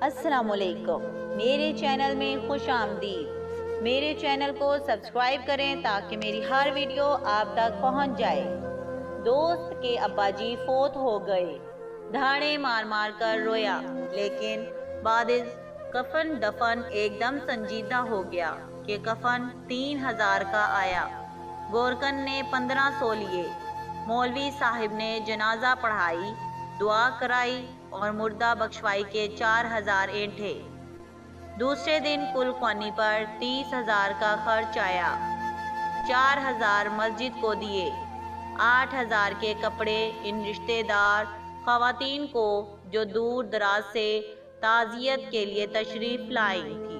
السلام علیکم، میرے چینل میں خوش آمدید۔ میرے چینل کو سبسکرائب کریں تاکہ میری ہر ویڈیو آپ تک پہنچ جائے۔ دوست کے ابا جی فوت ہو گئے، دھاڑے مار مار کر رویا، لیکن بعد کفن دفن ایک دم سنجیدہ ہو گیا کہ کفن 3000 کا آیا۔ گورکن نے 1500 لیے۔ مولوی صاحب نے جنازہ پڑھائی، دعا کرائی اور مردہ بخشوائی کے 4000 اینٹھے۔ دوسرے دن کل خوانی پر 30,000 کا خرچ آیا۔ 4000 مسجد کو دیے، 8000 کے کپڑے ان رشتہ دار خواتین کو جو دور دراز سے تعزیت کے لیے تشریف لائی تھی۔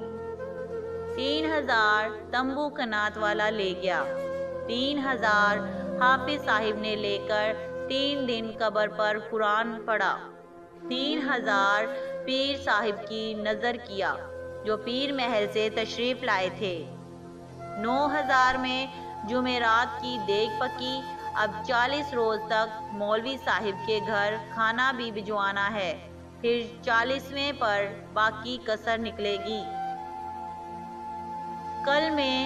3000 تمبو کنات والا لے گیا۔ 3000 حافظ صاحب نے لے کر 3 دن قبر پر قرآن پڑھا۔ 3000 پیر صاحب کی نظر کیا جو پیر محل سے تشریف لائے تھے۔ 9000 میں جمعرات کی دیگ پکی۔ اب 40 روز تک مولوی صاحب کے گھر کھانا بھی بھجوانا ہے، پھر 40ویں پر باقی کسر نکلے گی۔ کل میں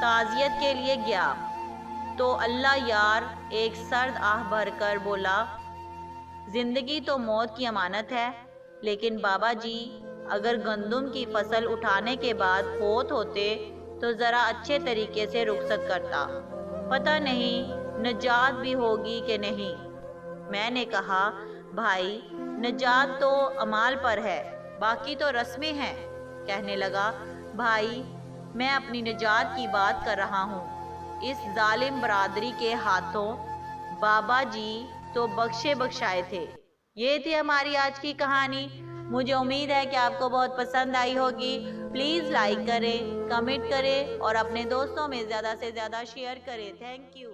تعزیت کے لیے گیا تو اللہ یار ایک سرد آہ بھر کر بولا، زندگی تو موت کی امانت ہے، لیکن بابا جی اگر گندم کی فصل اٹھانے کے بعد فوت ہوتے تو ذرا اچھے طریقے سے رخصت کرتا، پتہ نہیں نجات بھی ہوگی کہ نہیں۔ میں نے کہا، بھائی نجات تو اعمال پر ہے، باقی تو رسمیں ہیں۔ کہنے لگا، بھائی میں اپنی نجات کی بات کر رہا ہوں۔ اس ظالم برادری کے ہاتھوں بابا جی تو بخشے بخشائے تھے۔ یہ تھی ہماری آج کی کہانی۔ مجھے امید ہے کہ آپ کو بہت پسند آئی ہوگی۔ پلیز لائک کریں، کمنٹ کریں اور اپنے دوستوں میں زیادہ سے زیادہ شیئر کریں۔ Thank you.